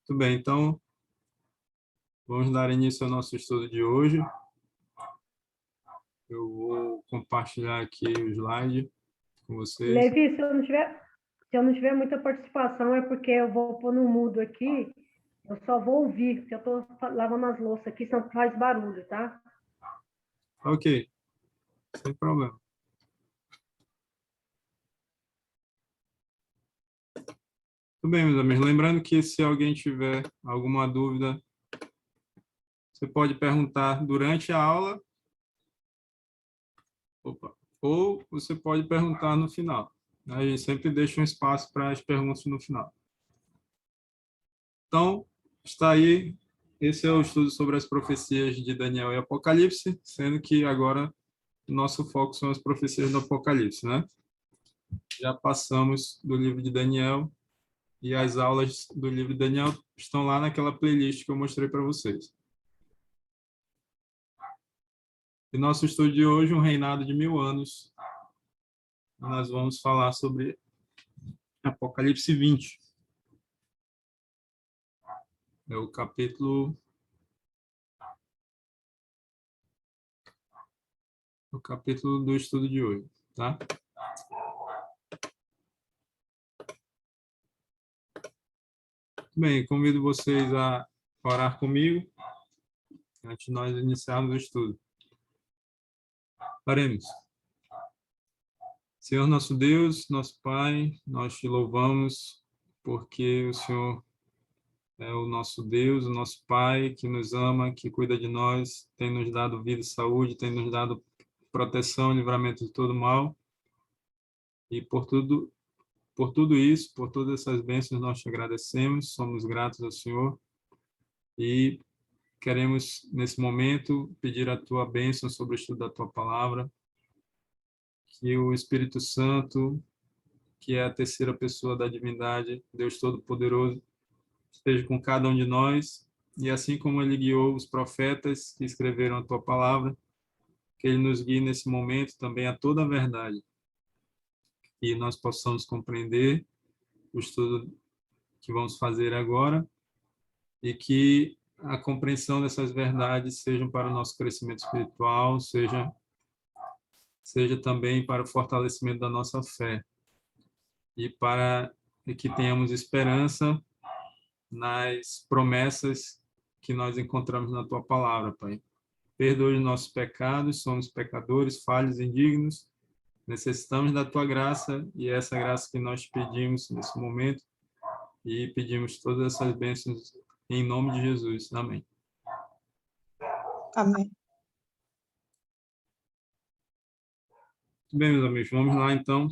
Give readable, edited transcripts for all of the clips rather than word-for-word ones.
Muito bem, então vamos dar início ao nosso estudo de hoje. Eu vou compartilhar aqui o slide com vocês. Levi, se eu não tiver muita participação, é porque eu vou pôr no mudo aqui, eu só vou ouvir, porque eu estou lavando as louças aqui, senão faz barulho, tá? Ok, sem problema. Tudo bem, meus amigos. Lembrando que se alguém tiver alguma dúvida, você pode perguntar durante a aula, ou você pode perguntar no final. A gente sempre deixa um espaço para as perguntas no final. Então, está aí, esse é o estudo sobre as profecias de Daniel e Apocalipse, sendo que agora o nosso foco são as profecias do Apocalipse, né? Já passamos do livro de Daniel e as aulas do livro de Daniel estão lá naquela playlist que eu mostrei para vocês. E nosso estudo de hoje, um reinado de 1000 anos, nós vamos falar sobre Apocalipse 20. É o capítulo do estudo de hoje, tá? Bem, convido vocês a orar comigo antes de nós iniciarmos o estudo. Oremos. Senhor nosso Deus, nosso Pai, nós te louvamos porque o Senhor é o nosso Deus, o nosso Pai, que nos ama, que cuida de nós, tem nos dado vida e saúde, tem nos dado proteção e livramento de todo mal. E por tudo isso, por todas essas bênçãos, nós te agradecemos, somos gratos ao Senhor e queremos, nesse momento, pedir a tua bênção sobre o estudo da tua palavra, que o Espírito Santo, que é a terceira pessoa da divindade, Deus Todo-Poderoso, esteja com cada um de nós, e assim como ele guiou os profetas que escreveram a tua palavra, que ele nos guie nesse momento também a toda a verdade, e nós possamos compreender o estudo que vamos fazer agora, e que a compreensão dessas verdades sejam para o nosso crescimento espiritual, seja também para o fortalecimento da nossa fé, e para que tenhamos esperança nas promessas que nós encontramos na tua palavra, Pai. Perdoe os nossos pecados, somos pecadores, falhos, indignos, necessitamos da tua graça, e é essa graça que nós pedimos nesse momento, e pedimos todas essas bênçãos em nome de Jesus. Amém. Amém. Muito bem, meus amigos, vamos lá então.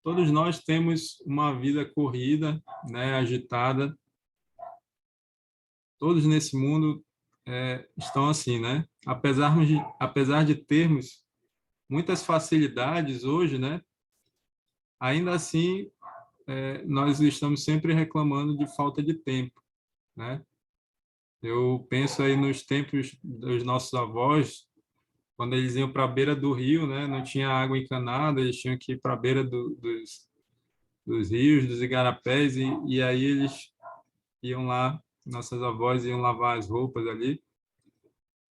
Todos nós temos uma vida corrida, né, agitada. Todos nesse mundo estão assim, né? Apesar de termos muitas facilidades hoje, né? Ainda assim, nós estamos sempre reclamando de falta de tempo, né? Eu penso aí nos tempos dos nossos avós, quando eles iam para a beira do rio, né? Não tinha água encanada, eles tinham que ir para a beira dos rios, dos igarapés, e aí eles iam lá, nossas avós iam lavar as roupas ali.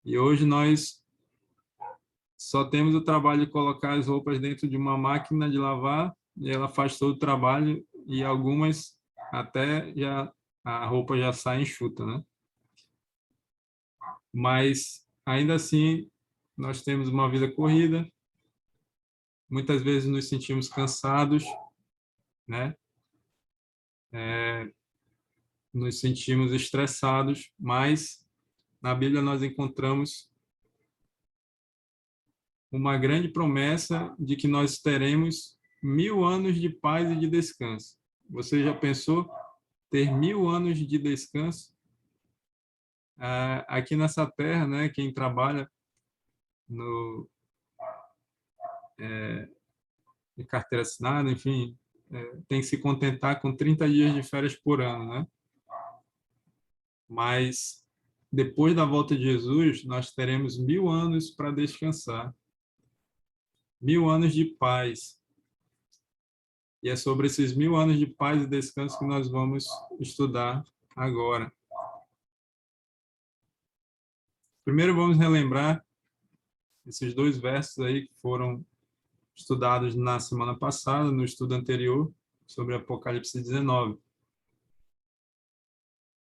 E hoje nós só temos o trabalho de colocar as roupas dentro de uma máquina de lavar, e ela faz todo o trabalho, e algumas até já a roupa já sai enxuta, né? Mas ainda assim nós temos uma vida corrida, muitas vezes nos sentimos cansados, né? Nos sentimos estressados, mas na Bíblia nós encontramos uma grande promessa de que nós teremos 1000 anos de paz e de descanso. Você já pensou ter 1000 anos de descanso? Aqui nessa terra, né, quem trabalha de carteira assinada, enfim, tem que se contentar com 30 dias de férias por ano, né? Mas depois da volta de Jesus, nós teremos 1000 anos para descansar. 1000 anos de paz. E é sobre esses 1000 anos de paz e descanso que nós vamos estudar agora. Primeiro vamos relembrar esses 2 versos aí que foram estudados na semana passada, no estudo anterior, sobre Apocalipse 19.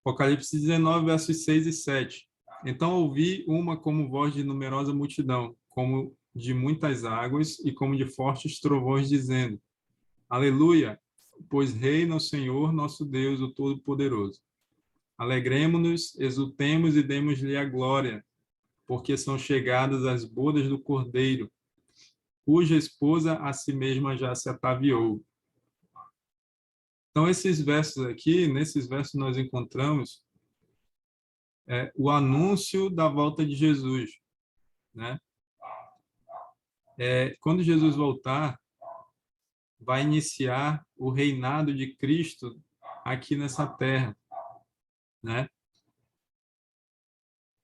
Apocalipse 19, versos 6 e 7. Então ouvi uma como voz de numerosa multidão, como de muitas águas e como de fortes trovões, dizendo: Aleluia, pois reina o Senhor nosso Deus, o Todo-Poderoso. Alegremo-nos, exultemos e demos-lhe a glória, porque são chegadas as bodas do Cordeiro, cuja esposa a si mesma já se ataviou. Então, esses versos aqui, nesses versos nós encontramos o anúncio da volta de Jesus, né? Quando Jesus voltar, vai iniciar o reinado de Cristo aqui nessa terra, né?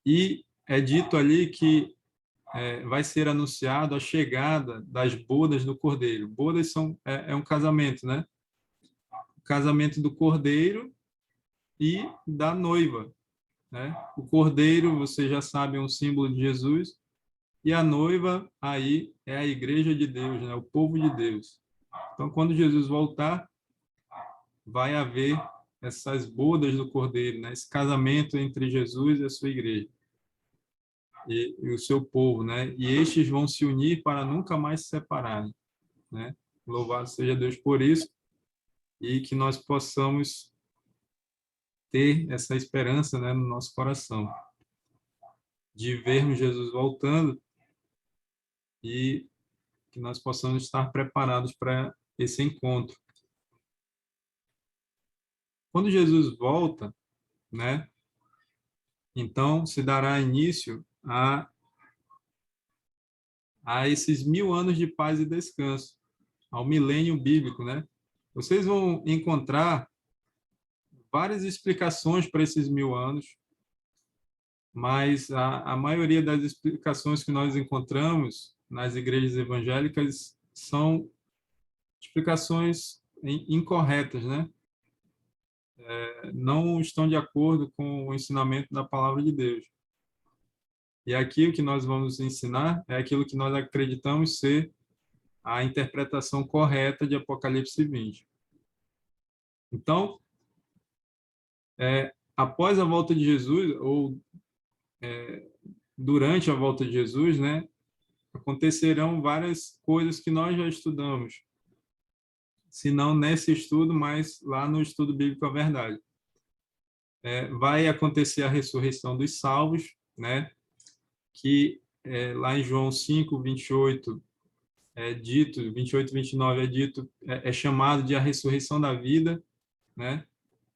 E é dito ali que vai ser anunciado a chegada das bodas do Cordeiro. Bodas é um casamento, né? O casamento do Cordeiro e da noiva, né? O Cordeiro, você já sabe, é um símbolo de Jesus, e a noiva aí é a igreja de Deus, né? O povo de Deus. Então, quando Jesus voltar, vai haver essas bodas do Cordeiro, né? Esse casamento entre Jesus e a sua igreja e o seu povo, né? E estes vão se unir para nunca mais se separarem, né? Louvado seja Deus por isso, e que nós possamos ter essa esperança, né, no nosso coração, de vermos Jesus voltando e que nós possamos estar preparados para esse encontro. Quando Jesus volta, né, então se dará início a esses 1000 anos de paz e descanso, ao milênio bíblico, né? Vocês vão encontrar várias explicações para esses 1000 anos, mas a maioria das explicações que nós encontramos nas igrejas evangélicas são explicações incorretas, né? Não estão de acordo com o ensinamento da palavra de Deus. E aqui o que nós vamos ensinar é aquilo que nós acreditamos ser a interpretação correta de Apocalipse 20. Então, após a volta de Jesus, ou durante a volta de Jesus, né, acontecerão várias coisas que nós já estudamos, se não nesse estudo, mas lá no estudo bíblico A Verdade. Vai acontecer a ressurreição dos salvos, né, que lá em João 5, 28, é dito, 28, 29 é dito, é chamado de a ressurreição da vida, né,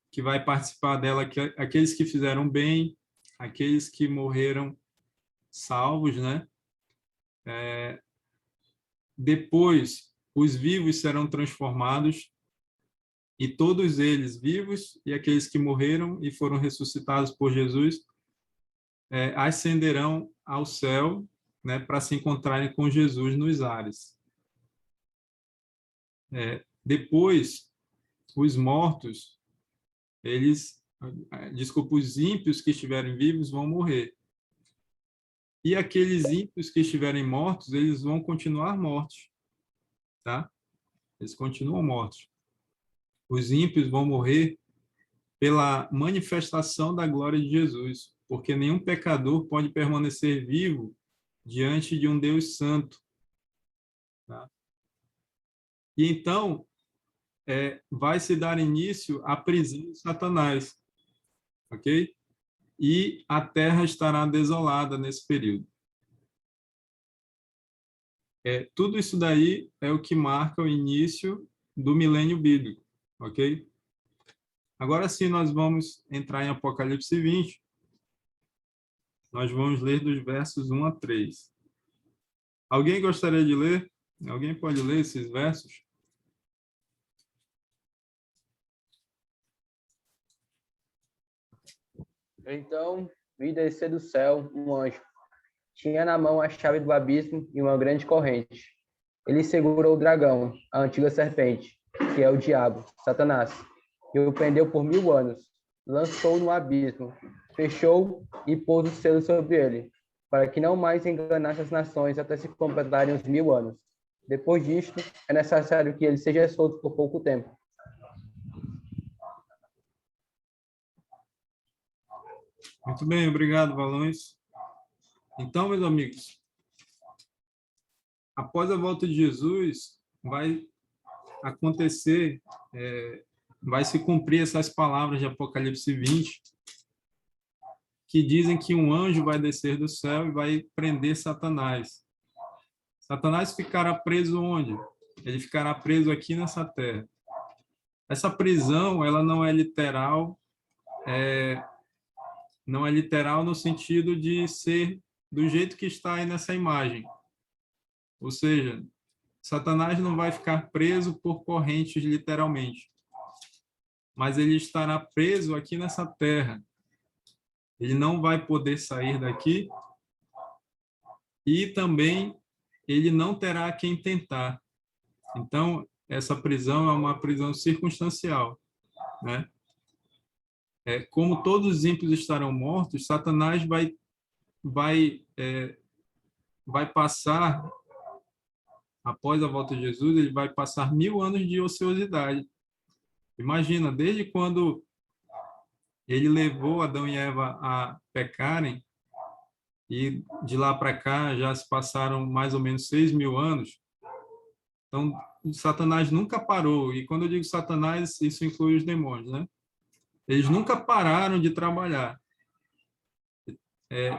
que vai participar dela aqueles que fizeram bem, aqueles que morreram salvos, né? Depois, os vivos serão transformados e todos eles, vivos e aqueles que morreram e foram ressuscitados por Jesus, ascenderão ao céu, né, para se encontrarem com Jesus nos ares. Depois, os mortos, os ímpios que estiverem vivos vão morrer. E aqueles ímpios que estiverem mortos, eles vão continuar mortos, tá? Eles continuam mortos. Os ímpios vão morrer pela manifestação da glória de Jesus, porque nenhum pecador pode permanecer vivo diante de um Deus santo, tá? E então vai se dar início à prisão de Satanás, ok? E a terra estará desolada nesse período. Tudo isso daí é o que marca o início do milênio bíblico, ok? Agora sim, nós vamos entrar em Apocalipse 20. Nós vamos ler dos versos 1 a 3. Alguém gostaria de ler? Alguém pode ler esses versos? Então vi descer do céu um anjo. Tinha na mão a chave do abismo e uma grande corrente. Ele segurou o dragão, a antiga serpente, que é o diabo, Satanás, e o prendeu por 1000 anos, lançou no abismo, fechou e pôs o selo sobre ele, para que não mais enganasse as nações até se completarem os 1000 anos. Depois disto, é necessário que ele seja solto por pouco tempo. Muito bem, obrigado, Valões. Então, meus amigos, após a volta de Jesus, vai acontecer, vai se cumprir essas palavras de Apocalipse 20, que dizem que um anjo vai descer do céu e vai prender Satanás. Satanás ficará preso onde? Ele ficará preso aqui nessa terra. Essa prisão, ela não é literal, não é literal no sentido de ser do jeito que está aí nessa imagem. Ou seja, Satanás não vai ficar preso por correntes literalmente, mas ele estará preso aqui nessa terra. Ele não vai poder sair daqui e também ele não terá quem tentar. Então, essa prisão é uma prisão circunstancial, né? Como todos os ímpios estarão mortos, Satanás vai passar, após a volta de Jesus, ele vai passar 1000 anos de ociosidade. Imagina, desde quando ele levou Adão e Eva a pecarem, e de lá para cá já se passaram mais ou menos 6.000 anos. Então, Satanás nunca parou. E quando eu digo Satanás, isso inclui os demônios, né? Eles nunca pararam de trabalhar.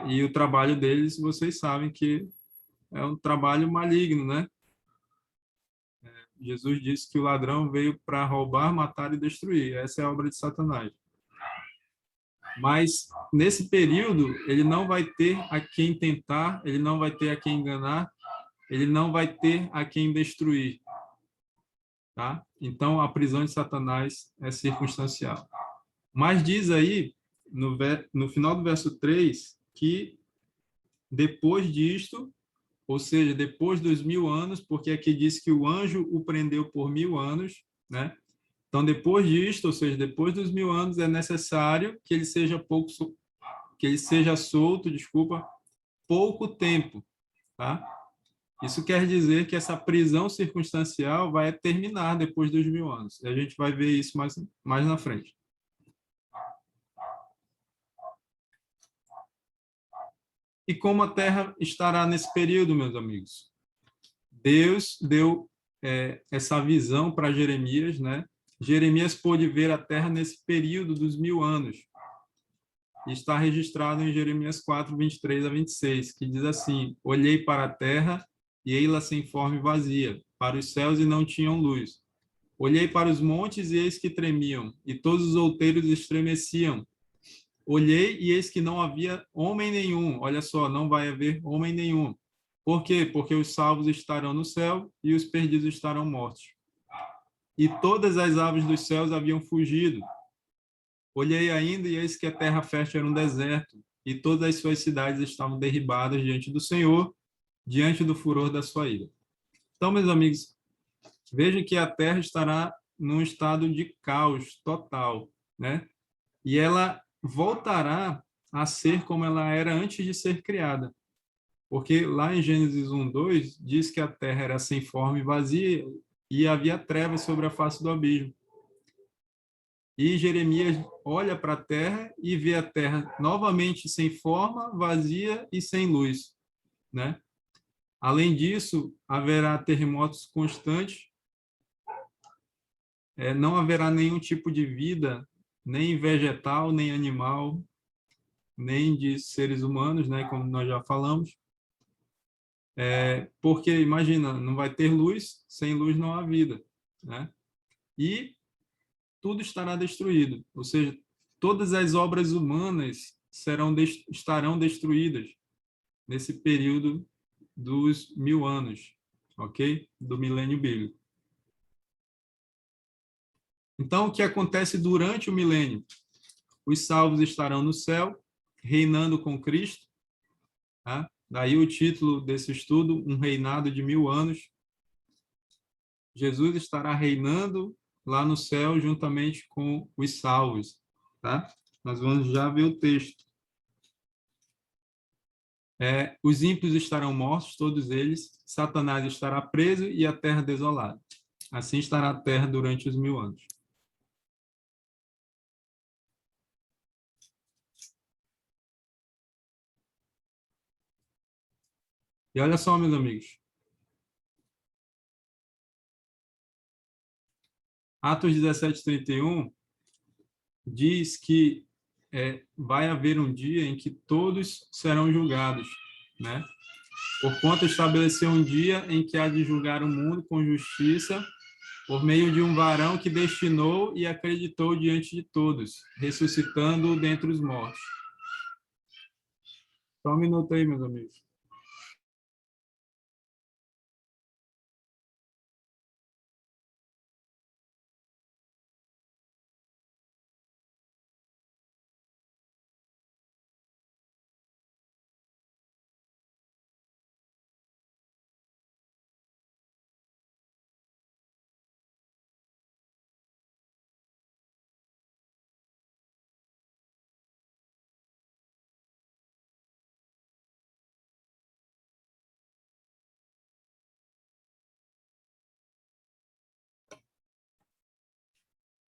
E o trabalho deles, vocês sabem que é um trabalho maligno, né? Jesus disse que o ladrão veio para roubar, matar e destruir. Essa é a obra de Satanás. Mas, nesse período, ele não vai ter a quem tentar, ele não vai ter a quem enganar, ele não vai ter a quem destruir. Tá? Então, a prisão de Satanás é circunstancial. Mas diz aí, no final do verso 3, que depois disto, ou seja, depois dos 1000 anos, porque aqui diz que o anjo o prendeu por 1000 anos, né? Então, depois disto, ou seja, depois dos 1000 anos, é necessário que ele seja solto, pouco tempo, tá? Isso quer dizer que essa prisão circunstancial vai terminar depois dos 1000 anos. E a gente vai ver isso mais na frente. E como a terra estará nesse período, meus amigos? Deus deu essa visão para Jeremias, né? Jeremias pôde ver a terra nesse período dos 1000 anos. E está registrado em Jeremias 4, 23 a 26, que diz assim: olhei para a terra, e ei-la sem forma e vazia, para os céus e não tinham luz. Olhei para os montes e eis que tremiam, e todos os outeiros estremeciam. Olhei e eis que não havia homem nenhum. Olha só, não vai haver homem nenhum. Por quê? Porque os salvos estarão no céu e os perdidos estarão mortos. E todas as aves dos céus haviam fugido. Olhei ainda e eis que a terra fértil era um deserto, e todas as suas cidades estavam derribadas diante do Senhor, diante do furor da sua ira. Então, meus amigos, vejam que a terra estará num estado de caos total, né? E ela voltará a ser como ela era antes de ser criada. Porque lá em Gênesis 1:2 diz que a terra era sem forma e vazia e havia trevas sobre a face do abismo. E Jeremias olha para a terra e vê a terra novamente sem forma, vazia e sem luz, né? Além disso, haverá terremotos constantes, não haverá nenhum tipo de vida, nem vegetal, nem animal, nem de seres humanos, né, como nós já falamos. Porque, imagina, não vai ter luz, sem luz não há vida, né? E tudo estará destruído, ou seja, todas as obras humanas estarão destruídas nesse período dos 1000 anos, ok? Do milênio bíblico. Então, o que acontece durante o milênio? Os salvos estarão no céu, reinando com Cristo, tá? Daí o título desse estudo, Um Reinado de 1000 Anos. Jesus estará reinando lá no céu juntamente com os salvos, tá? Nós vamos já ver o texto. Os ímpios estarão mortos, todos eles, Satanás estará preso e a terra desolada. Assim estará a terra durante os 1000 anos. E olha só, meus amigos. Atos 17:31 diz que vai haver um dia em que todos serão julgados, né? Porquanto estabeleceu um dia em que há de julgar o mundo com justiça por meio de um varão que destinou e acreditou diante de todos, ressuscitando dentre os mortos. Só um minuto aí, meus amigos.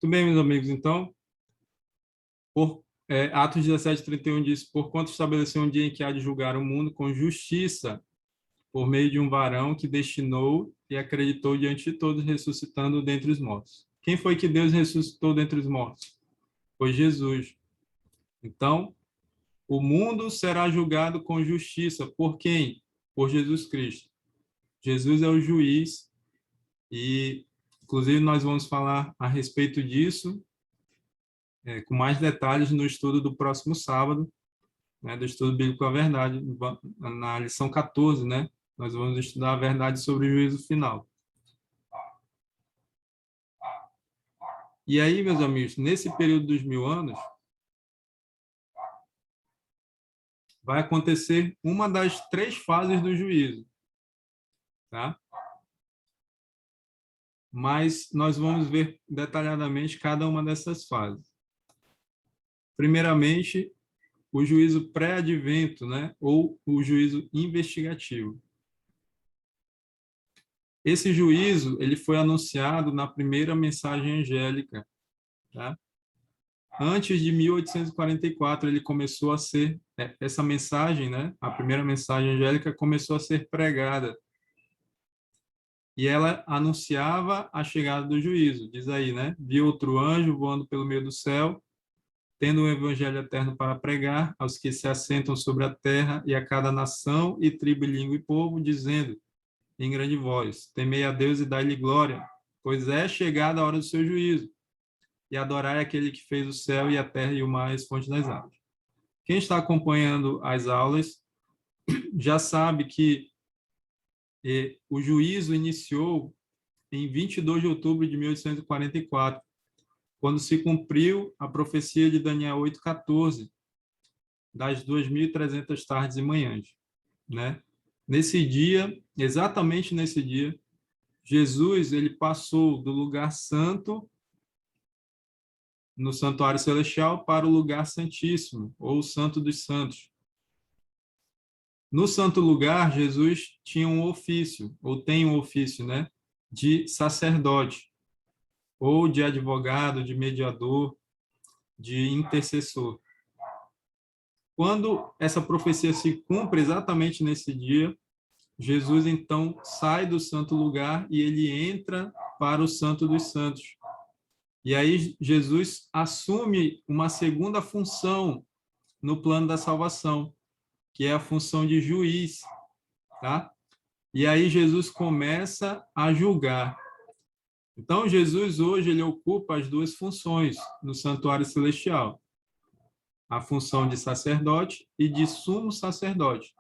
Muito bem, meus amigos. Então, Atos 17:31 diz: porquanto estabeleceu um dia em que há de julgar o mundo com justiça, por meio de um varão que destinou e acreditou diante de todos, ressuscitando dentre os mortos. Quem foi que Deus ressuscitou dentre os mortos? Foi Jesus. Então, o mundo será julgado com justiça. Por quem? Por Jesus Cristo. Jesus é o juiz e, inclusive, nós vamos falar a respeito disso com mais detalhes no estudo do próximo sábado, né, do estudo bíblico à verdade, na lição 14, né? Nós vamos estudar a verdade sobre o juízo final. E aí, meus amigos, nesse período dos 1000 anos, vai acontecer uma das 3 fases do juízo, tá? Mas nós vamos ver detalhadamente cada uma dessas fases. Primeiramente, o juízo pré-advento, né? Ou o juízo investigativo. Esse juízo ele foi anunciado na primeira mensagem angélica, tá? Antes de 1844 ele começou a ser essa mensagem, né? A primeira mensagem angélica começou a ser pregada e ela anunciava a chegada do juízo. Diz aí, né? Vi outro anjo voando pelo meio do céu, tendo um evangelho eterno para pregar aos que se assentam sobre a terra e a cada nação e tribo, língua e povo, dizendo em grande voz: temei a Deus e dai-lhe glória, pois é chegada a hora do seu juízo, e adorai aquele que fez o céu e a terra e o mar e as fontes das águas. Quem está acompanhando as aulas já sabe que o juízo iniciou em 22 de outubro de 1844, quando se cumpriu a profecia de Daniel 8:14, das 2.300 tardes e manhãs, né? Nesse dia, exatamente nesse dia, Jesus ele passou do lugar santo no santuário celestial para o lugar santíssimo, ou o santo dos santos. No santo lugar, Jesus tinha um ofício, ou tem um ofício, né, de sacerdote, ou de advogado, de mediador, de intercessor. Quando essa profecia se cumpre exatamente nesse dia, Jesus então sai do santo lugar e ele entra para o santo dos santos. E aí Jesus assume uma segunda função no plano da salvação, que é a função de juiz, tá? E aí Jesus começa a julgar. Então Jesus hoje ele ocupa as 2 funções no santuário celestial: a função de sacerdote e de sumo sacerdote.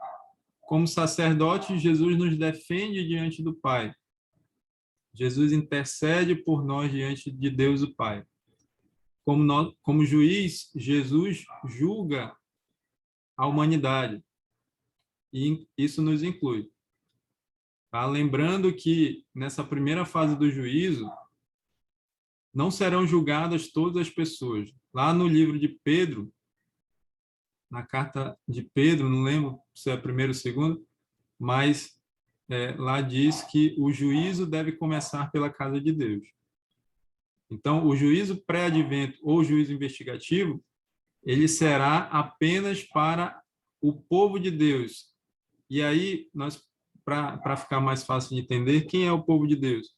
Como sacerdote, Jesus nos defende diante do Pai. Jesus intercede por nós diante de Deus o Pai. Como juiz, Jesus julga a humanidade. E isso nos inclui. Tá? Lembrando que, nessa primeira fase do juízo, não serão julgadas todas as pessoas. Lá no livro de Pedro, na carta de Pedro, não lembro se é a primeira ou segunda, mas lá diz que o juízo deve começar pela casa de Deus. Então, o juízo pré-advento ou juízo investigativo, ele será apenas para o povo de Deus. E aí, para ficar mais fácil de entender, quem é o povo de Deus?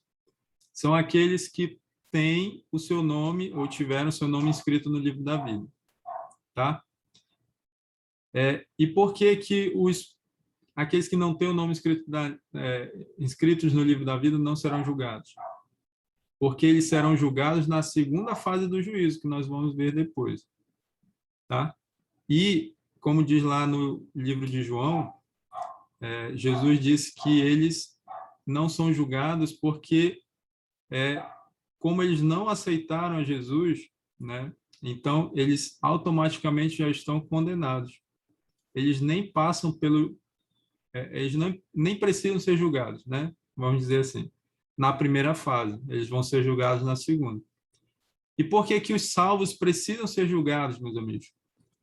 São aqueles que têm o seu nome ou tiveram o seu nome inscrito no livro da vida. Tá? E por que que aqueles que não têm o nome inscritos no livro da vida não serão julgados? Porque eles serão julgados na segunda fase do juízo, que nós vamos ver depois. Tá? E, como diz lá no livro de João, Jesus disse que eles não são julgados porque, como eles não aceitaram a Jesus, né, então eles automaticamente já estão condenados. Eles nem passam eles nem precisam ser julgados, né? Vamos dizer assim, na primeira fase. Eles vão ser julgados na segunda. E por que que os salvos precisam ser julgados, meus amigos?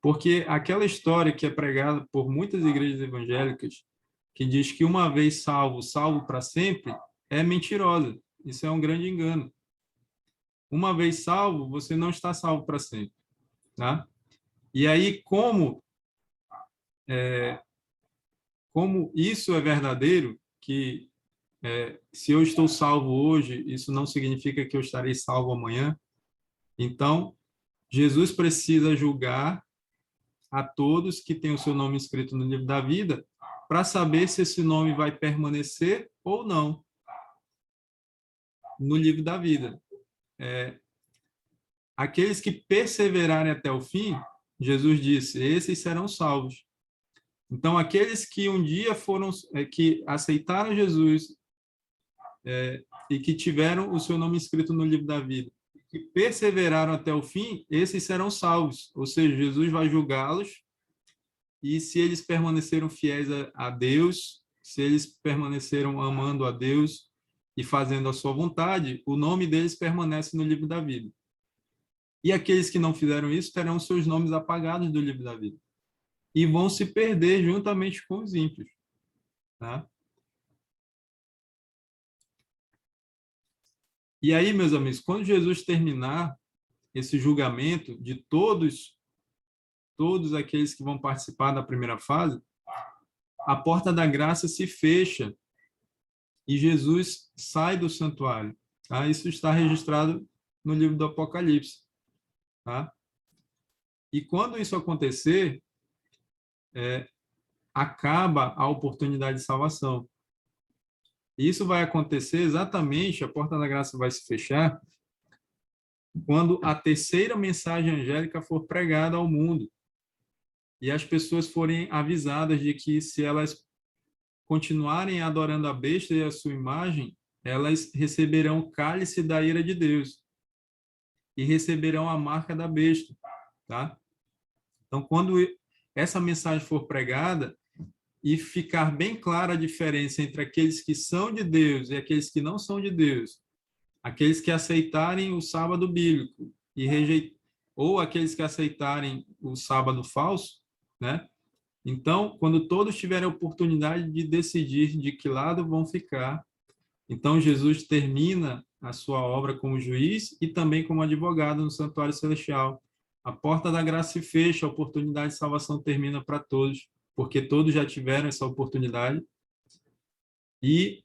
Porque aquela história que é pregada por muitas igrejas evangélicas, que diz que uma vez salvo, salvo para sempre, é mentirosa. Isso é um grande engano. Uma vez salvo, você não está salvo para sempre. Tá? E aí, como isso é verdadeiro, que se eu estou salvo hoje, isso não significa que eu estarei salvo amanhã. Então, Jesus precisa julgar a todos que têm o seu nome escrito no livro da vida, para saber se esse nome vai permanecer ou não no livro da vida. Aqueles que perseverarem até o fim, Jesus disse, esses serão salvos. Então, aqueles que um dia que aceitaram Jesus e que tiveram o seu nome escrito no livro da vida, que perseveraram até o fim, esses serão salvos. Ou seja, Jesus vai julgá-los, e se eles permaneceram fiéis a Deus, se eles permaneceram amando a Deus e fazendo a sua vontade, o nome deles permanece no livro da vida. E aqueles que não fizeram isso terão seus nomes apagados do livro da vida. E vão se perder juntamente com os ímpios. Tá? E aí, meus amigos, quando Jesus terminar esse julgamento de todos aqueles que vão participar da primeira fase, a porta da graça se fecha e Jesus sai do santuário. Tá? Isso está registrado no livro do Apocalipse. Tá? E quando isso acontecer, acaba a oportunidade de salvação. E isso vai acontecer exatamente, a porta da graça vai se fechar, quando a terceira mensagem angélica for pregada ao mundo e as pessoas forem avisadas de que, se elas continuarem adorando a besta e a sua imagem, elas receberão o cálice da ira de Deus e receberão a marca da besta. Tá? Então, quando essa mensagem for pregada e ficar bem clara a diferença entre aqueles que são de Deus e aqueles que não são de Deus, aqueles que aceitarem o sábado bíblico ou aqueles que aceitarem o sábado falso, né? Então, quando todos tiverem a oportunidade de decidir de que lado vão ficar, então Jesus termina a sua obra como juiz e também como advogado no santuário celestial. A porta da graça se fecha, a oportunidade de salvação termina para todos, porque todos já tiveram essa oportunidade. E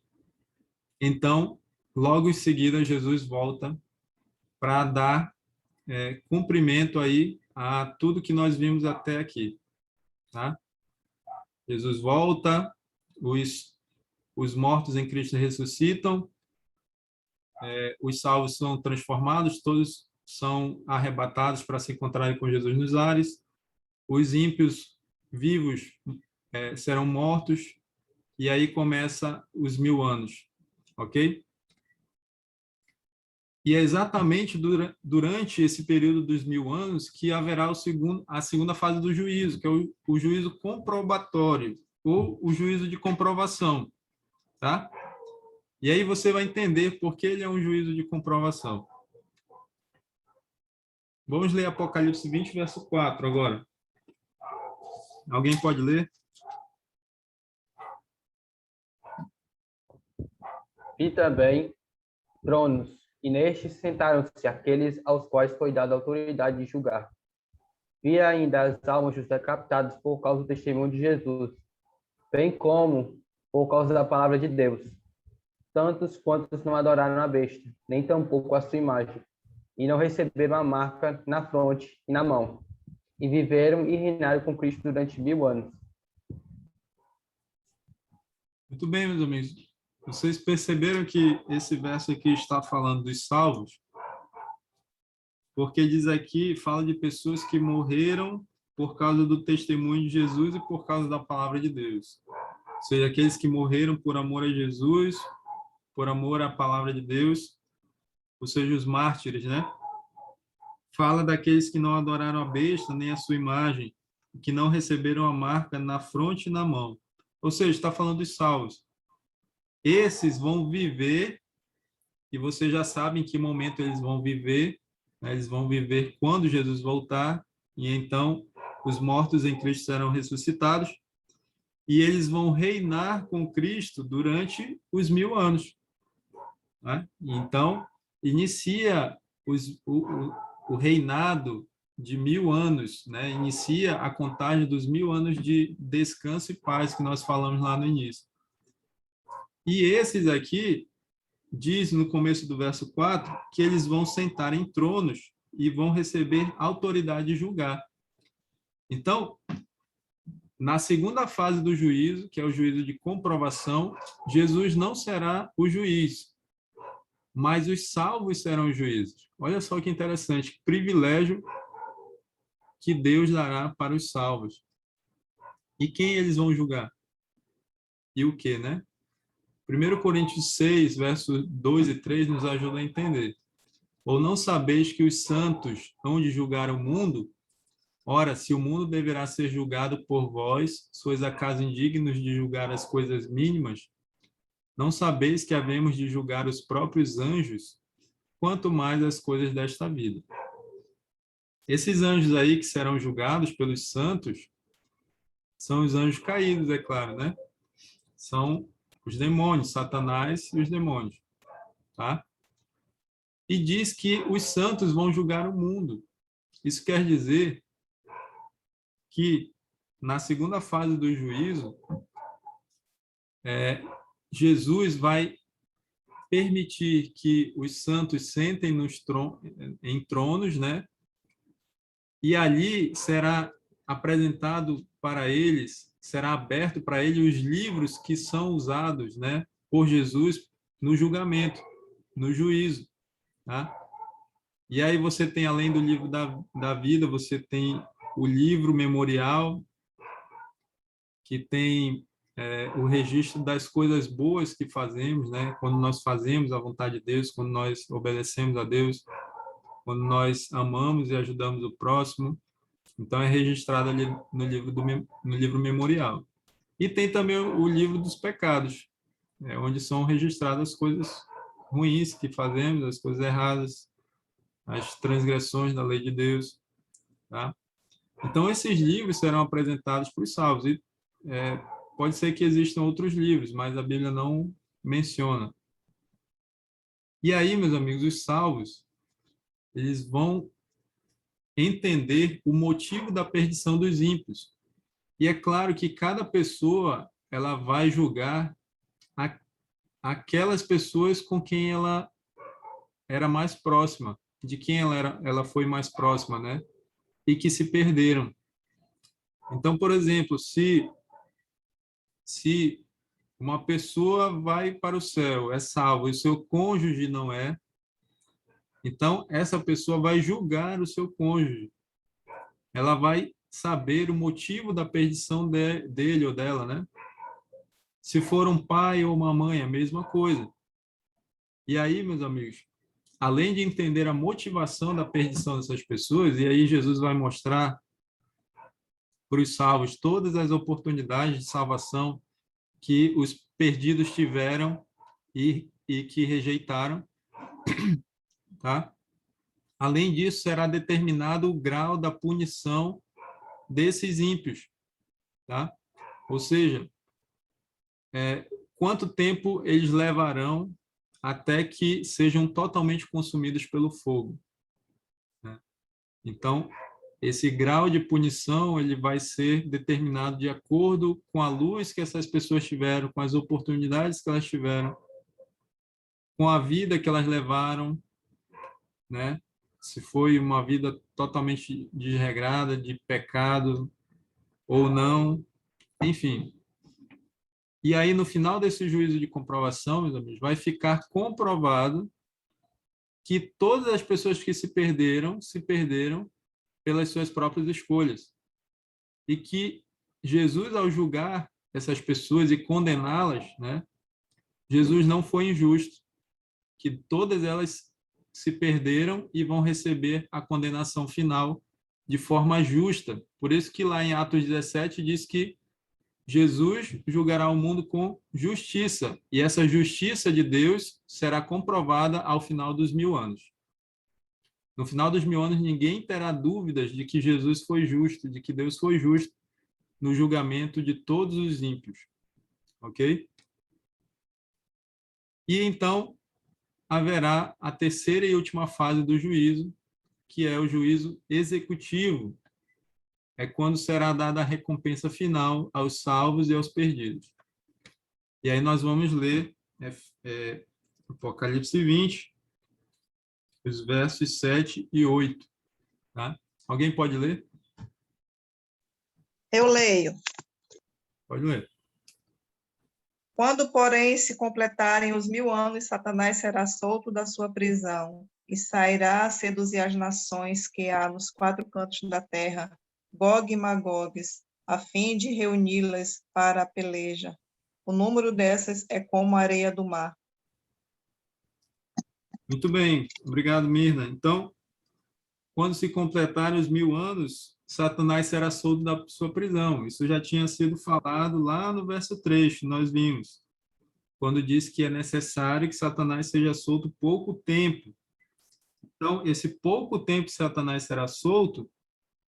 então, logo em seguida, Jesus volta para dar cumprimento aí a tudo que nós vimos até aqui. Tá? Jesus volta, os mortos em Cristo ressuscitam, os salvos são transformados, todos são arrebatados para se encontrarem com Jesus nos ares, os ímpios vivos serão mortos, e aí começa os 1000 anos, ok? E é exatamente durante esse período dos 1000 anos que haverá a segunda fase do juízo, que é o juízo comprobatório, ou o juízo de comprovação. tá? E aí você vai entender por que ele é um juízo de comprovação. Vamos ler Apocalipse 20, verso 4 agora. Alguém pode ler? E também tronos, e nestes sentaram-se aqueles aos quais foi dada a autoridade de julgar. Vi ainda as almas dos decapitados por causa do testemunho de Jesus, bem como por causa da palavra de Deus, tantos quantos não adoraram a besta, nem tampouco a sua imagem, e não receberam a marca na fronte e na mão, e viveram e reinaram com Cristo durante 1000 anos. Muito bem, meus amigos. Vocês perceberam que esse verso aqui está falando dos salvos? Porque diz aqui, fala de pessoas que morreram por causa do testemunho de Jesus e por causa da palavra de Deus. Ou seja, aqueles que morreram por amor a Jesus, por amor à palavra de Deus, ou seja, os mártires, né? Fala daqueles que não adoraram a besta nem a sua imagem, que não receberam a marca na fronte e na mão. Ou seja, está falando dos salvos. Esses vão viver, e vocês já sabem em que momento eles vão viver, né? Eles vão viver quando Jesus voltar, e então os mortos em Cristo serão ressuscitados, e eles vão reinar com Cristo durante os 1000 anos. Né? Então, inicia o reinado de 1000 anos, né? Inicia a contagem dos 1000 anos de descanso e paz que nós falamos lá no início. E esses aqui, diz no começo do verso 4, que eles vão sentar em tronos e vão receber autoridade de julgar. Então, na segunda fase do juízo, que é o juízo de comprovação, Jesus não será o juiz, mas os salvos serão os juízes. Olha só que interessante, que privilégio que Deus dará para os salvos. E quem eles vão julgar? E o quê, né? 1 Coríntios 6, versos 2 e 3 nos ajuda a entender. Ou não sabeis que os santos hão de julgar o mundo? Ora, se o mundo deverá ser julgado por vós, sois acaso indignos de julgar as coisas mínimas? Não sabeis que havemos de julgar os próprios anjos? Quanto mais as coisas desta vida. Esses anjos aí que serão julgados pelos santos são os anjos caídos, é claro, né? São os demônios, Satanás e os demônios, tá? E diz que os santos vão julgar o mundo. Isso quer dizer que na segunda fase do juízo, Jesus vai permitir que os santos sentem em tronos, né? E ali será apresentado para eles, será aberto para eles os livros que são usados, né, por Jesus no julgamento, no juízo. Tá? E aí você tem, além do livro da vida, você tem o livro memorial, que tem o registro das coisas boas que fazemos, né? Quando nós fazemos a vontade de Deus, quando nós obedecemos a Deus, quando nós amamos e ajudamos o próximo. Então, é registrado ali no livro memorial. E tem também o livro dos pecados, onde são registradas as coisas ruins que fazemos, as coisas erradas, as transgressões da lei de Deus. Tá? Então, esses livros serão apresentados para os salvos. E pode ser que existam outros livros, mas a Bíblia não menciona. E aí, meus amigos, os salvos, eles vão entender o motivo da perdição dos ímpios. E é claro que cada pessoa ela vai julgar aquelas pessoas com quem ela era mais próxima, de quem ela foi mais próxima, né? E que se perderam. Então, por exemplo, se uma pessoa vai para o céu, é salvo, e o seu cônjuge não é, então essa pessoa vai julgar o seu cônjuge. Ela vai saber o motivo da perdição dele ou dela, né? Se for um pai ou uma mãe, a mesma coisa. E aí, meus amigos, além de entender a motivação da perdição dessas pessoas, e aí Jesus vai mostrar para os salvos todas as oportunidades de salvação que os perdidos tiveram e que rejeitaram, tá? Além disso, será determinado o grau da punição desses ímpios, tá? Ou seja, quanto tempo eles levarão até que sejam totalmente consumidos pelo fogo, né? Então, esse grau de punição ele vai ser determinado de acordo com a luz que essas pessoas tiveram, com as oportunidades que elas tiveram, com a vida que elas levaram, né? Se foi uma vida totalmente desregrada, de pecado ou não, enfim. E aí, no final desse juízo de comprovação, meus amigos, vai ficar comprovado que todas as pessoas que se perderam pelas suas próprias escolhas. E que Jesus, ao julgar essas pessoas e condená-las, né, Jesus não foi injusto, que todas elas se perderam e vão receber a condenação final de forma justa. Por isso que lá em Atos 17 diz que Jesus julgará o mundo com justiça, e essa justiça de Deus será comprovada ao final dos 1000 anos. No final dos 1000 anos, ninguém terá dúvidas de que Jesus foi justo, de que Deus foi justo no julgamento de todos os ímpios. Ok? E então haverá a terceira e última fase do juízo, que é o juízo executivo. É quando será dada a recompensa final aos salvos e aos perdidos. E aí nós vamos ler Apocalipse 20, os versos 7 e 8. Tá? Alguém pode ler? Eu leio. Pode ler. Quando, porém, se completarem os 1000 anos, Satanás será solto da sua prisão e sairá a seduzir as nações que há nos 4 cantos da terra, Gog e Magogues, a fim de reuni-las para a peleja. O número dessas é como a areia do mar. Muito bem. Obrigado, Mirna. Então, quando se completarem os 1000 anos, Satanás será solto da sua prisão. Isso já tinha sido falado lá no verso 3, que nós vimos, quando diz que é necessário que Satanás seja solto pouco tempo. Então, esse pouco tempo que Satanás será solto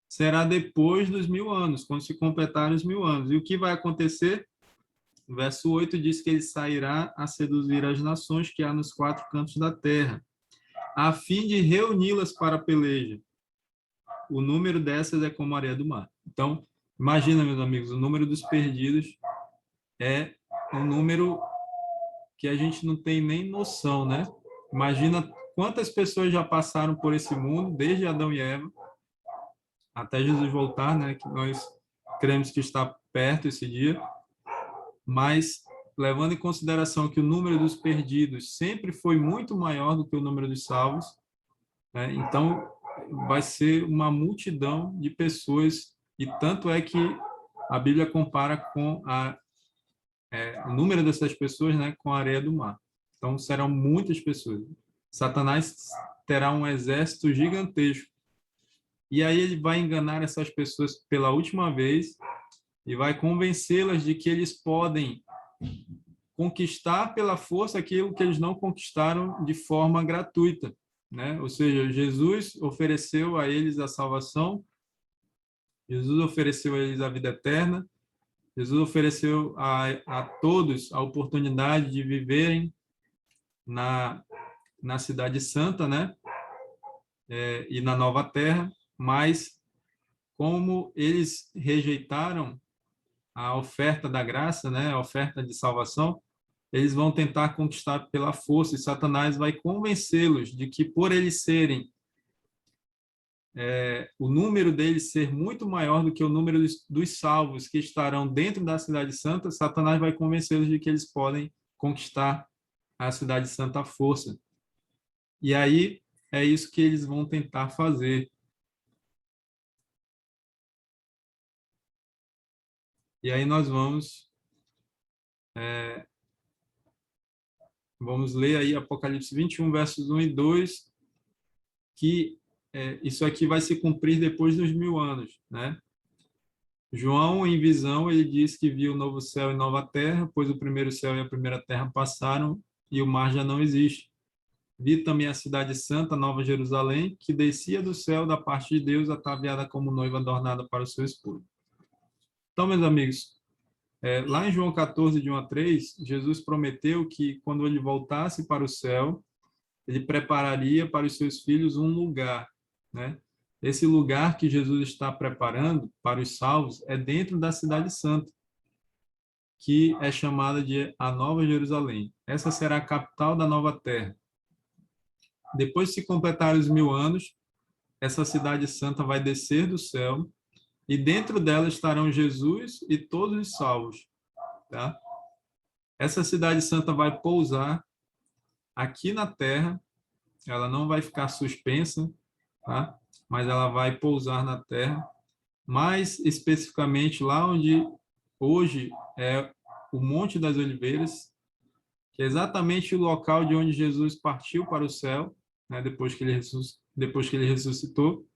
será depois dos 1000 anos, quando se completarem os 1000 anos. E o que vai acontecer? O verso 8 diz que ele sairá a seduzir as nações que há nos 4 cantos da terra, a fim de reuni-las para a peleja. O número dessas é como a areia do mar. Então, imagina, meus amigos, o número dos perdidos é um número que a gente não tem nem noção, né? Imagina quantas pessoas já passaram por esse mundo, desde Adão e Eva, até Jesus voltar, né? Que nós cremos que está perto esse dia. Mas, levando em consideração que o número dos perdidos sempre foi muito maior do que o número dos salvos, né? Então, vai ser uma multidão de pessoas, e tanto é que a Bíblia compara com o número dessas pessoas, né, com a areia do mar. Então, serão muitas pessoas. Satanás terá um exército gigantesco. E aí ele vai enganar essas pessoas pela última vez e vai convencê-las de que eles podem conquistar pela força aquilo que eles não conquistaram de forma gratuita, né? Ou seja, Jesus ofereceu a eles a salvação, Jesus ofereceu a eles a vida eterna, Jesus ofereceu a todos a oportunidade de viverem na Cidade Santa, né? E na Nova Terra, mas como eles rejeitaram a oferta da graça, né? A oferta de salvação, eles vão tentar conquistar pela força, e Satanás vai convencê-los de que, por eles serem o número deles ser muito maior do que o número dos salvos que estarão dentro da Cidade Santa, Satanás vai convencê-los de que eles podem conquistar a Cidade Santa à força. E aí é isso que eles vão tentar fazer. E aí nós vamos ler aí Apocalipse 21, versos 1 e 2, que isso aqui vai se cumprir depois dos 1000 anos, né? João, em visão, ele diz que viu o novo céu e nova terra, pois o primeiro céu e a primeira terra passaram e o mar já não existe. Vi também a cidade santa, Nova Jerusalém, que descia do céu da parte de Deus, ataviada como noiva adornada para o seu esposo. Então, meus amigos, lá em João 14, de 1 a 3, Jesus prometeu que quando ele voltasse para o céu, ele prepararia para os seus filhos um lugar, né? Esse lugar que Jesus está preparando para os salvos é dentro da cidade santa, que é chamada de a Nova Jerusalém. Essa será a capital da nova terra. Depois de se completar os 1000 anos, essa cidade santa vai descer do céu e dentro dela estarão Jesus e todos os salvos, tá? Essa cidade santa vai pousar aqui na terra, ela não vai ficar suspensa, tá? Mas ela vai pousar na terra, mais especificamente lá onde hoje é o Monte das Oliveiras, que é exatamente o local de onde Jesus partiu para o céu, né, depois que ele ressuscitou.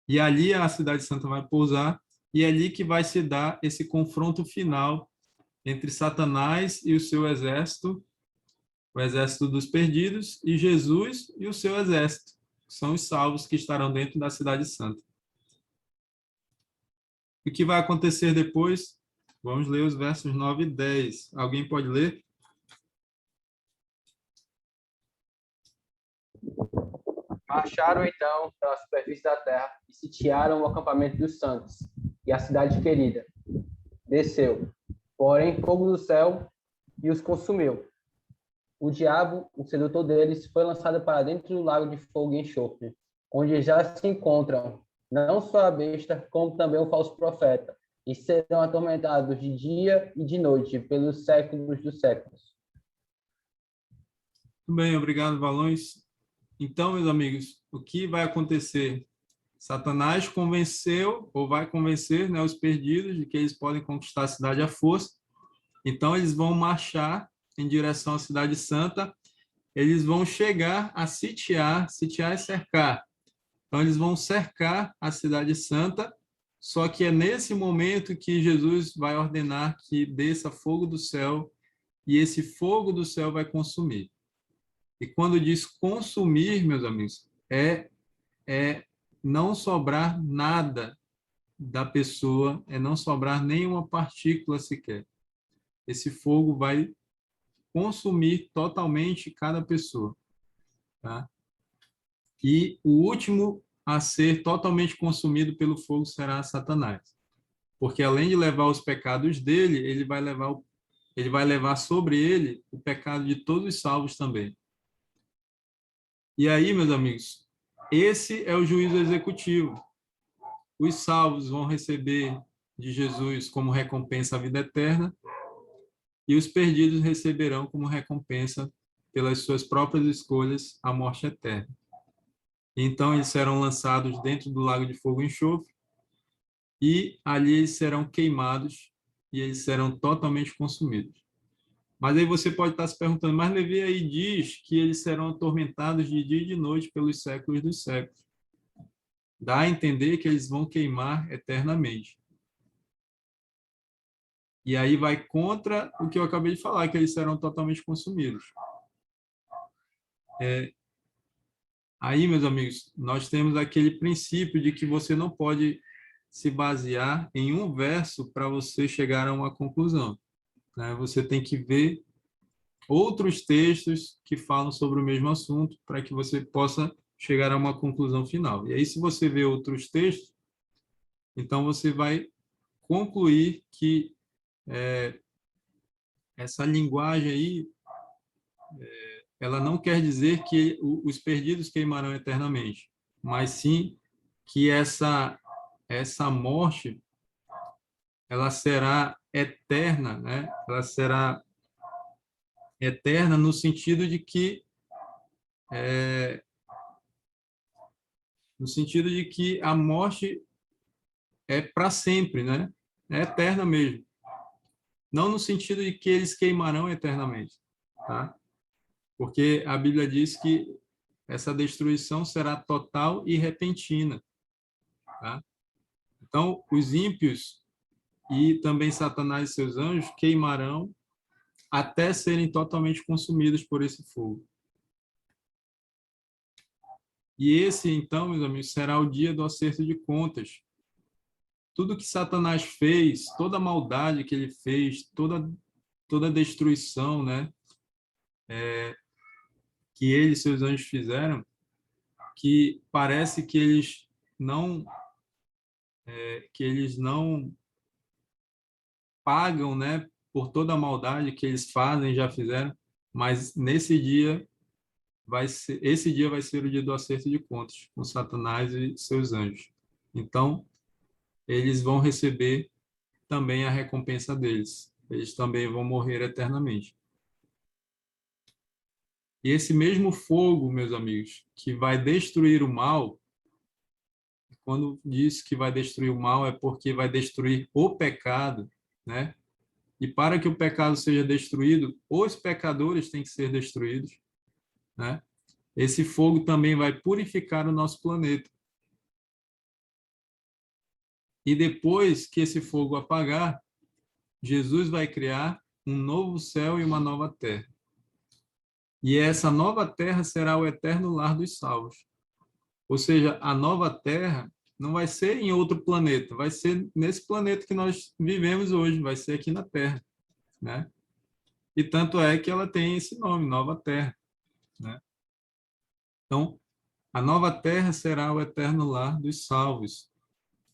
E ali a cidade santa vai pousar, e é ali que vai se dar esse confronto final entre Satanás e o seu exército, o exército dos perdidos, e Jesus e o seu exército, que são os salvos que estarão dentro da cidade santa. O que vai acontecer depois? Vamos ler os versos 9 e 10. Alguém pode ler? Marcharam então pela superfície da terra e sitiaram o acampamento dos santos e a cidade querida. Desceu, porém, fogo do céu e os consumiu. O diabo, o sedutor deles, foi lançado para dentro do lago de fogo e enxofre, onde já se encontram não só a besta, como também o falso profeta, e serão atormentados de dia e de noite pelos séculos dos séculos. Muito bem, obrigado, Valões. Então, meus amigos, o que vai acontecer? Satanás convenceu, ou vai convencer, né, os perdidos de que eles podem conquistar a cidade à força. Então, eles vão marchar em direção à cidade santa. Eles vão chegar a sitiar é cercar. Então, eles vão cercar a cidade santa, só que é nesse momento que Jesus vai ordenar que desça fogo do céu, e esse fogo do céu vai consumir. E quando diz consumir, meus amigos, é não sobrar nada da pessoa, é não sobrar nenhuma partícula sequer. Esse fogo vai consumir totalmente cada pessoa, tá? E o último a ser totalmente consumido pelo fogo será Satanás. Porque além de levar os pecados dele, ele vai levar sobre ele o pecado de todos os salvos também. E aí, meus amigos, esse é o juízo executivo. Os salvos vão receber de Jesus como recompensa a vida eterna, e os perdidos receberão como recompensa, pelas suas próprias escolhas, a morte eterna. Então, eles serão lançados dentro do lago de fogo e enxofre, e ali eles serão queimados, e eles serão totalmente consumidos. Mas aí você pode estar se perguntando, mas Levi aí diz que eles serão atormentados de dia e de noite pelos séculos dos séculos. Dá a entender que eles vão queimar eternamente. E aí vai contra o que eu acabei de falar, que eles serão totalmente consumidos. Aí, meus amigos, nós temos aquele princípio de que você não pode se basear em um verso para você chegar a uma conclusão, né? Você tem que ver outros textos que falam sobre o mesmo assunto para que você possa chegar a uma conclusão final. E aí, se você vê outros textos, então você vai concluir que essa linguagem aí, ela não quer dizer que os perdidos queimarão eternamente, mas sim que essa morte, ela será eterna, né? Ela será eterna no sentido de que a morte é para sempre, né? É eterna mesmo. Não no sentido de que eles queimarão eternamente, tá? Porque a Bíblia diz que essa destruição será total e repentina, tá? Então, os ímpios e também Satanás e seus anjos queimarão até serem totalmente consumidos por esse fogo. E esse, então, meus amigos, será o dia do acerto de contas. Tudo que Satanás fez, toda a maldade que ele fez, toda a destruição, né, que ele e seus anjos fizeram, que parece que eles não pagam, né, por toda a maldade que eles fazem, já fizeram, mas esse dia vai ser o dia do acerto de contas com Satanás e seus anjos. Então, eles vão receber também a recompensa deles. Eles também vão morrer eternamente. E esse mesmo fogo, meus amigos, que vai destruir o mal, quando diz que vai destruir o mal, é porque vai destruir o pecado, né? E para que o pecado seja destruído, os pecadores têm que ser destruídos, né? Esse fogo também vai purificar o nosso planeta. E depois que esse fogo apagar, Jesus vai criar um novo céu e uma nova terra. E essa nova terra será o eterno lar dos salvos. Ou seja, a nova terra não vai ser em outro planeta, vai ser nesse planeta que nós vivemos hoje, vai ser aqui na Terra, né? E tanto é que ela tem esse nome, Nova Terra, né? Então, a nova terra será o eterno lar dos salvos.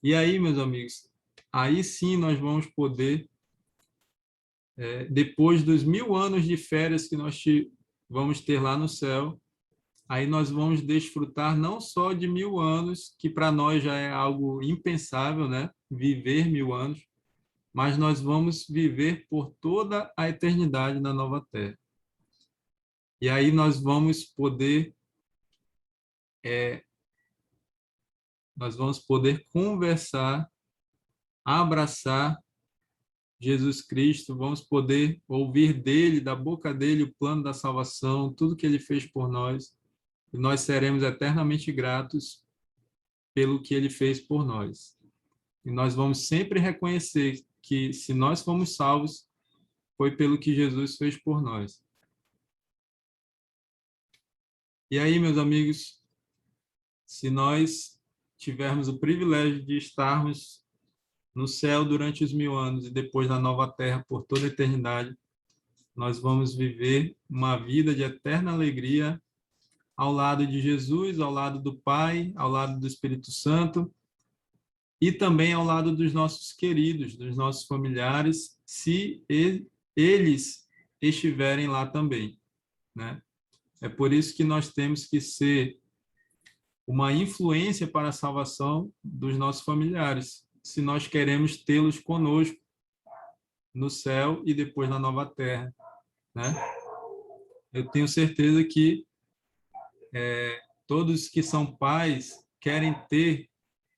E aí, meus amigos, aí sim nós vamos poder, depois dos 1000 anos de férias que nós vamos ter lá no céu, aí nós vamos desfrutar não só de 1000 anos, que para nós já é algo impensável, né? Viver 1000 anos, mas nós vamos viver por toda a eternidade na nova terra. E aí nós vamos poder conversar, abraçar Jesus Cristo, vamos poder ouvir dele, da boca dele, o plano da salvação, tudo que ele fez por nós, e nós seremos eternamente gratos pelo que ele fez por nós. E nós vamos sempre reconhecer que, se nós fomos salvos, foi pelo que Jesus fez por nós. E aí, meus amigos, se nós tivermos o privilégio de estarmos no céu durante os 1000 anos e depois na nova terra por toda a eternidade, nós vamos viver uma vida de eterna alegria ao lado de Jesus, ao lado do Pai, ao lado do Espírito Santo e também ao lado dos nossos queridos, dos nossos familiares, se eles estiverem lá também, né? É por isso que nós temos que ser uma influência para a salvação dos nossos familiares, se nós queremos tê-los conosco no céu e depois na nova terra, né? Eu tenho certeza que todos que são pais querem ter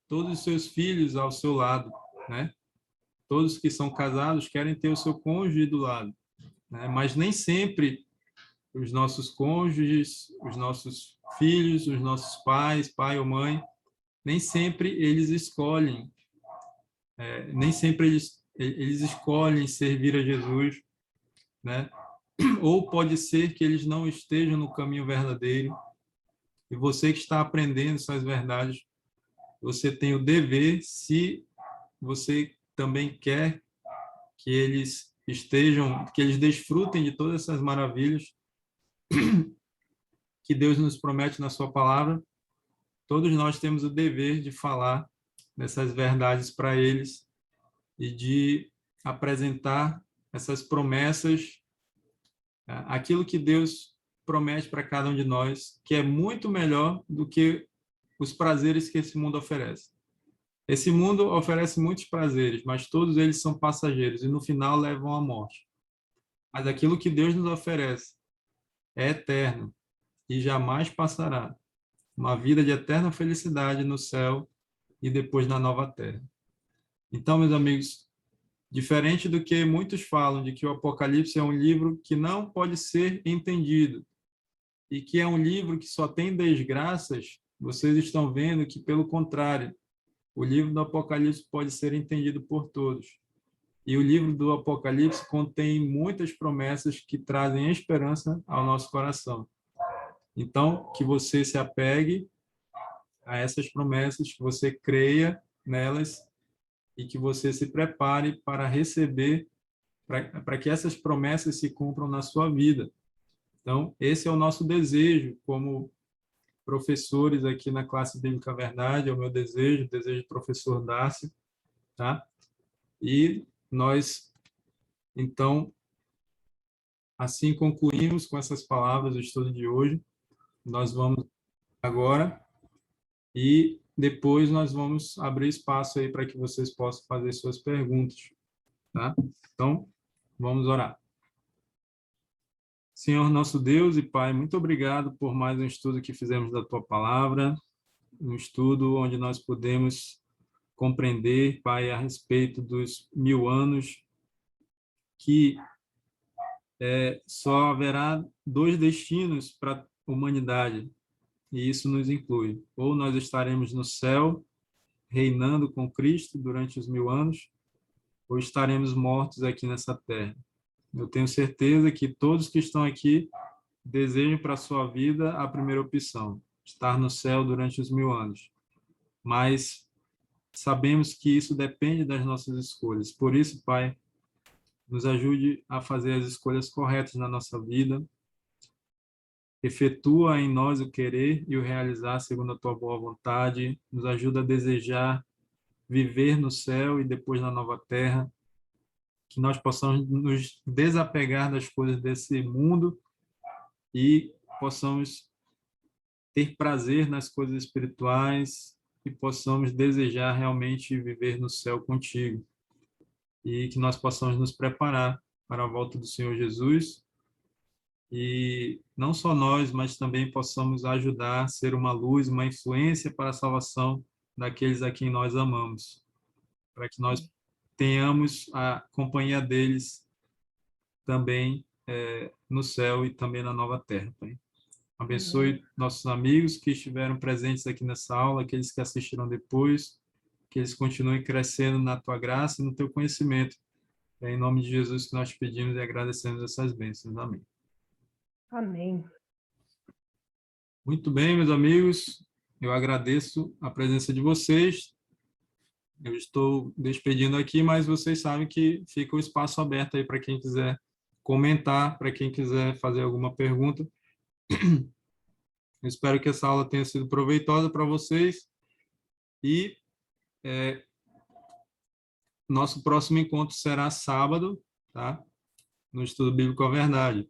todos os seus filhos ao seu lado, né? Todos que são casados querem ter o seu cônjuge do lado, né? Mas nem sempre os nossos cônjuges, os nossos filhos, os nossos pais, pai ou mãe, nem sempre eles escolhem, nem sempre eles escolhem servir a Jesus, né? Ou pode ser que eles não estejam no caminho verdadeiro. E você que está aprendendo essas verdades, você tem o dever, se você também quer que eles que eles desfrutem de todas essas maravilhas que Deus nos promete na sua palavra, todos nós temos o dever de falar dessas verdades para eles e de apresentar essas promessas, aquilo que Deus promete para cada um de nós, que é muito melhor do que os prazeres que esse mundo oferece. Esse mundo oferece muitos prazeres, mas todos eles são passageiros e no final levam à morte. Mas aquilo que Deus nos oferece é eterno e jamais passará. Uma vida de eterna felicidade no céu e depois na nova terra. Então, meus amigos, diferente do que muitos falam de que o Apocalipse é um livro que não pode ser entendido e que é um livro que só tem desgraças, vocês estão vendo que, pelo contrário, o livro do Apocalipse pode ser entendido por todos. E o livro do Apocalipse contém muitas promessas que trazem esperança ao nosso coração. Então, que você se apegue a essas promessas, que você creia nelas e que você se prepare para receber, para que essas promessas se cumpram na sua vida. Então, esse é o nosso desejo como professores aqui na classe Bíblica Verdade, é o meu desejo, o desejo do professor Dácio, tá? E nós, então, assim concluímos com essas palavras o estudo de hoje. Nós vamos agora e depois nós vamos abrir espaço aí para que vocês possam fazer suas perguntas, tá? Então, vamos orar. Senhor nosso Deus e Pai, muito obrigado por mais um estudo que fizemos da Tua Palavra, um estudo onde nós podemos compreender, Pai, a respeito dos 1000 anos, que só haverá 2 destinos para a humanidade, e isso nos inclui. Ou nós estaremos no céu, reinando com Cristo durante os 1000 anos, ou estaremos mortos aqui nessa terra. Eu tenho certeza que todos que estão aqui desejam para a sua vida a primeira opção, estar no céu durante os 1000 anos. Mas sabemos que isso depende das nossas escolhas. Por isso, Pai, nos ajude a fazer as escolhas corretas na nossa vida. Efetua em nós o querer e o realizar segundo a tua boa vontade. Nos ajuda a desejar viver no céu e depois na nova terra. Que nós possamos nos desapegar das coisas desse mundo e possamos ter prazer nas coisas espirituais e possamos desejar realmente viver no céu contigo. E que nós possamos nos preparar para a volta do Senhor Jesus e não só nós, mas também possamos ajudar a ser uma luz, uma influência para a salvação daqueles a quem nós amamos, para que nós tenhamos a companhia deles também no céu e também na nova terra, Pai. Abençoe nossos amigos que estiveram presentes aqui nessa aula, aqueles que assistiram depois, que eles continuem crescendo na tua graça e no teu conhecimento. É em nome de Jesus que nós te pedimos e agradecemos essas bênçãos. Amém. Amém. Muito bem, meus amigos, eu agradeço a presença de vocês. Eu estou despedindo aqui, mas vocês sabem que fica o espaço aberto aí para quem quiser comentar, para quem quiser fazer alguma pergunta. Eu espero que essa aula tenha sido proveitosa para vocês e nosso próximo encontro será sábado, tá? No Estudo Bíblico à Verdade.